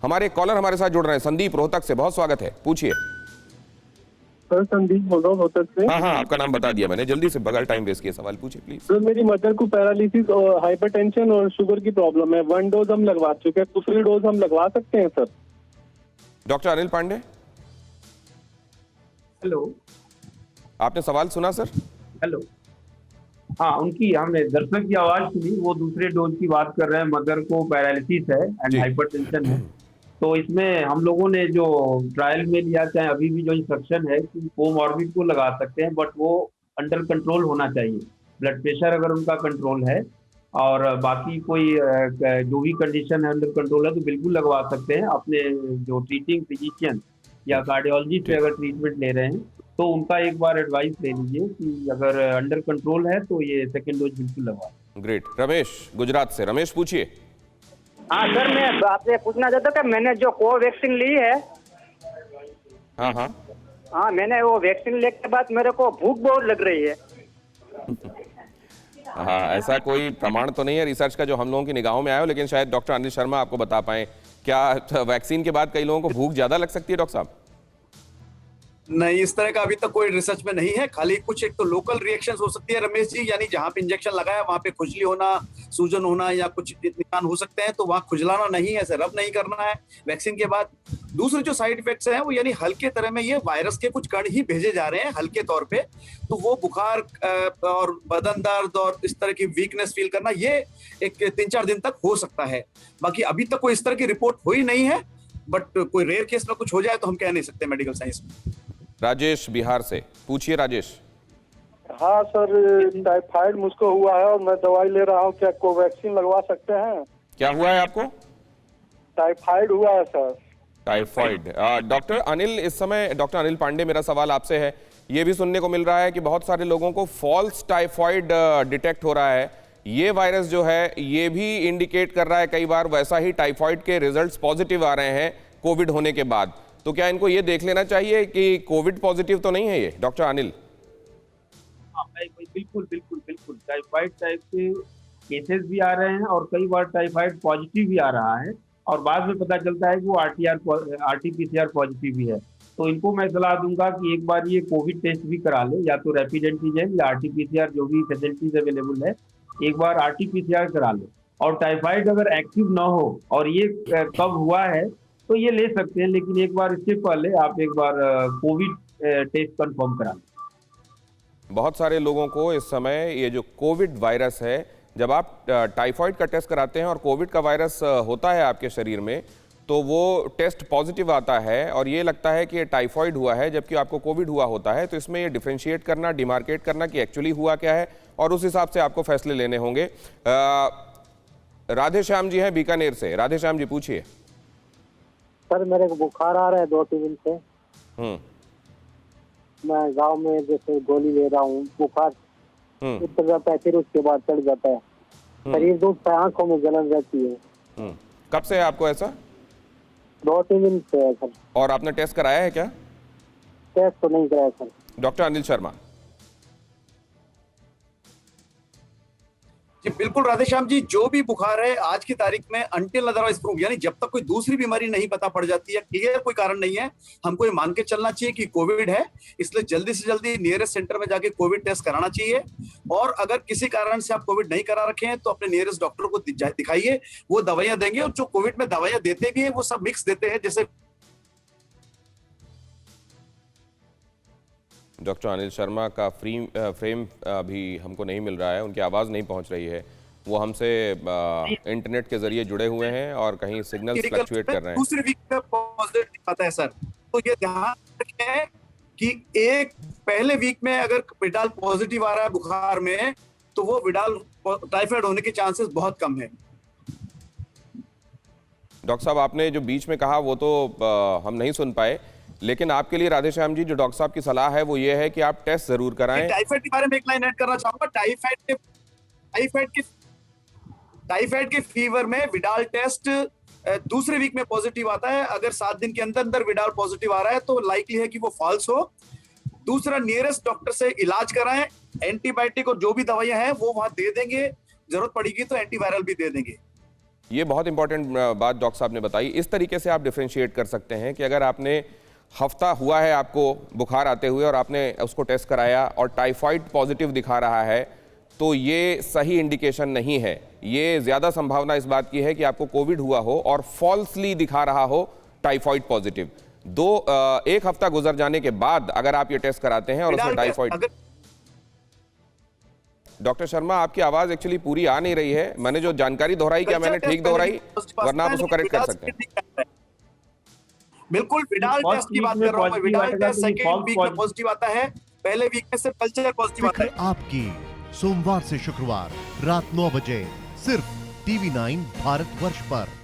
हमारे एक कॉलर हमारे साथ जुड़ रहे हैं, संदीप रोहतक से, बहुत स्वागत है, पूछिए। सर संदीप बोल रहा हूँ रोहतक से। हाँ, आपका नाम बता दिया मैंने, जल्दी से, बगैर टाइम वेस्ट किए सवाल पूछिए प्लीज। सर मेरी मदर को पैरालिसिस और हाइपरटेंशन और शुगर की प्रॉब्लम है। 1 डोज हम लगवा चुके हैं, दूसरी डोज हम लगवा सकते हैं sir? Doctor Anil Pandey, hello. आपने सवाल सुना सर? हेलो। हाँ, उनकी हमने दर्शक की आवाज सुनी, वो दूसरे डोज की बात कर रहे हैं। मदर को पैरालिसिस है एंड हाइपरटेंशन है। तो इसमें हम लोगों ने जो ट्रायल में लिया, चाहे अभी भी जो इंस्ट्रक्शन है कि कोमॉर्बिड को लगा सकते हैं, बट वो अंडर कंट्रोल होना चाहिए। ब्लड प्रेशर अगर उनका कंट्रोल है और बाकी कोई जो भी कंडीशन है अंडर कंट्रोल है, तो बिल्कुल लगवा सकते हैं। अपने जो ट्रीटिंग फिजिशियन या कार्डियोलॉजी से अगर ट्रीटमेंट ले रहे हैं तो उनका एक बार एडवाइस ले लीजिए कि अगर अंडर कंट्रोल है तो ये सेकेंड डोज बिल्कुल लगवा। ग्रेट। रमेश गुजरात से, रमेश पूछिए। हाँ सर, मैं आपसे पूछना चाहता हूँ कि मैंने जो कोवैक्सीन ली है। हाँ, मैंने वो वैक्सीन लेने के बाद मेरे को भूख बहुत लग रही है। हाँ, ऐसा कोई प्रमाण तो नहीं है रिसर्च का जो हम लोगों की निगाहों में आया हो, लेकिन शायद डॉक्टर अनिल शर्मा आपको बता पाए। क्या वैक्सीन के बाद कई लोगों को भूख ज्यादा लग सकती है डॉक्टर साहब? नहीं, इस तरह का अभी तक कोई रिसर्च में नहीं है। खाली कुछ एक तो लोकल रिएक्शंस हो सकती है रमेश जी, यानी जहां पे इंजेक्शन लगाया वहां पे खुजली होना, सूजन होना या कुछ निशान हो सकते हैं, तो वहां खुजलाना नहीं है, ऐसे रब नहीं करना है वैक्सीन के बाद। दूसरे जो साइड इफेक्ट्स हैं वो यानी हल्के तरह में ये वायरस के कुछ कण ही भेजे जा रहे हैं हल्के तौर पे, तो वो बुखार और बदन दर्द और इस तरह की वीकनेस फील करना, ये एक 3-4 दिन तक हो सकता है। बाकी अभी तक कोई इस तरह की रिपोर्ट हुई नहीं है, बट कोई रेयर केस में कुछ हो जाए तो हम कह नहीं सकते मेडिकल साइंस में। राजेश बिहार से, पूछिए राजेश। हाँ सर, टाइफाइड मुझको हुआ है और मैं दवाई ले रहा हूँ, क्या कोवैक्सीन लगवा सकते हैं? क्या हुआ है आपको? टाइफाइड हुआ है सर। टाइफाइड। डॉक्टर अनिल, इस समय डॉक्टर अनिल पांडे, मेरा सवाल आपसे है, ये भी सुनने को मिल रहा है कि बहुत सारे लोगों को फॉल्स टाइफाइड डिटेक्ट हो रहा है। ये वायरस जो है ये भी इंडिकेट कर रहा है कई बार वैसा ही टाइफाइड के रिजल्ट्स पॉजिटिव आ रहे हैं कोविड होने के बाद। तो क्या इनको ये देख लेना चाहिए कि कोविड पॉजिटिव तो नहीं है ये, डॉक्टर अनिल? हाँ, बिल्कुल बिल्कुल बिल्कुल। टाइफाइड टाइप के केसेस भी आ रहे हैं और कई बार टाइफाइड पॉजिटिव भी आ रहा है और बाद में पता चलता है कि वो RT-PCR पॉजिटिव भी है। तो इनको मैं सलाह दूंगा कि एक बार ये कोविड टेस्ट भी करा ले, या तो रैपिड एंटीजन या RT-PCR, जो भी फैसिलिटीज अवेलेबल है, एक बार RT-PCR करा ले। और टाइफाइड अगर एक्टिव ना हो और ये कब हुआ है तो ये ले सकते हैं, लेकिन एक बार इससे पहले आप एक बार कोविड टेस्ट कंफर्म करा लें। बहुत सारे लोगों को इस समय ये जो कोविड वायरस है, जब आप टाइफाइड का टेस्ट कराते हैं और कोविड का वायरस होता है आपके शरीर में, तो वो टेस्ट पॉजिटिव आता है और ये लगता है कि ये टाइफाइड हुआ है, जबकि आपको कोविड हुआ होता है। तो इसमें ये डिफरेंशिएट करना, डिमार्केट करना कि एक्चुअली हुआ क्या है, और उस हिसाब से आपको फैसले लेने होंगे। राधे श्याम जी हैं बीकानेर से, राधे श्याम जी पूछिए। सर मेरे को बुखार आ रहा है 2-3 दिन से। मैं गांव में जैसे गोली ले रहा हूँ, बुखार उतर जाता है, फिर उसके बाद चढ़ जाता है, शरीर दुखता है, आंखों में जलन रहती है। कब से है आपको ऐसा? 2-3 दिन से है सर। और आपने टेस्ट कराया है क्या? टेस्ट तो नहीं कराया सर। डॉक्टर अनिल शर्मा। जी बिल्कुल राधेश्याम जी, जो भी बुखार है आज की तारीख में अनटिल अदरवाइज प्रूव, यानी जब तक कोई दूसरी बीमारी नहीं पता पड़ जाती है, क्लियर कोई कारण नहीं है, हमको ये मान के चलना चाहिए कि कोविड है। इसलिए जल्दी से जल्दी नियरेस्ट सेंटर में जाके कोविड टेस्ट कराना चाहिए। और अगर किसी कारण से आप कोविड नहीं करा रखे हैं तो अपने नियरेस्ट डॉक्टर को दिखाइए, वो दवाइयां देंगे। और जो कोविड में दवाइयां देते भी है वो सब मिक्स देते हैं, जैसे डॉक्टर अनिल शर्मा का फ्रेम अभी हमको नहीं मिल रहा है, उनकी आवाज़ नहीं पहुंच रही है। वो हमसे इंटरनेट के जरिए जुड़े हुए हैं और कहीं सिग्नल फ्लक्चुएट कर रहे हैं। दूसरी वीक में पॉजिटिव आता है सर, तो ये ध्यान रखें कि एक पहले वीक में अगर विडाल पॉजिटिव आ रहा है बुखार में, तो वो विडाल टाइफाइड होने के चांसेस बहुत कम है। डॉक्टर साहब, आपने जो बीच में कहा वो तो हम नहीं सुन पाए, लेकिन आपके लिए राधेश्याम जी जो डॉक्टर साहब की सलाह है वो ये है कि आप टेस्ट जरूर कराएं। टाइफाइड के बारे में एक लाइन ऐड करना चाहूंगा। टाइफाइड के फीवर में विडाल टेस्ट दूसरे वीक में पॉजिटिव आता है। अगर 7 दिन के अंदर अंदर विडाल पॉजिटिव आ रहा है तो लाइकली है कि वो फॉल्स हो। दूसरा, नियरेस्ट डॉक्टर से इलाज कराएं। एंटीबायोटिक और जो भी दवाइयां हैं वो वहां दे देंगे, जरूरत पड़ेगी तो एंटीवायरल भी दे देंगे। ये बहुत इंपॉर्टेंट बात डॉक्टर साहब ने बताई। इस तरीके से आप डिफरेंशिएट कर सकते हैं कि अगर आपने हफ्ता हुआ है आपको बुखार आते हुए और आपने उसको टेस्ट कराया और टाइफाइड पॉजिटिव दिखा रहा है, तो ये सही इंडिकेशन नहीं है। ये ज़्यादा संभावना इस बात की है कि आपको कोविड हुआ हो और फॉल्सली दिखा रहा हो टाइफाइड पॉजिटिव। एक हफ्ता गुजर जाने के बाद अगर आप ये टेस्ट कराते हैं और उसमें टाइफाइड। डॉक्टर शर्मा, आपकी आवाज एक्चुअली पूरी आ नहीं रही है। मैंने जो जानकारी दोहराई, क्या मैंने ठीक दोहराई? वरना आप उसको करेक्ट कर सकते हैं। बिल्कुल, विडाल टेस्ट की बात कर रहा हूं मैं। विडाल टेस्ट सेकंड वीक में पॉजिटिव आता है, पहले वीक में सिर्फ कल्चर पॉजिटिव आता है। आपकी सोमवार से शुक्रवार रात 9 बजे सिर्फ TV9 भारतवर्ष पर।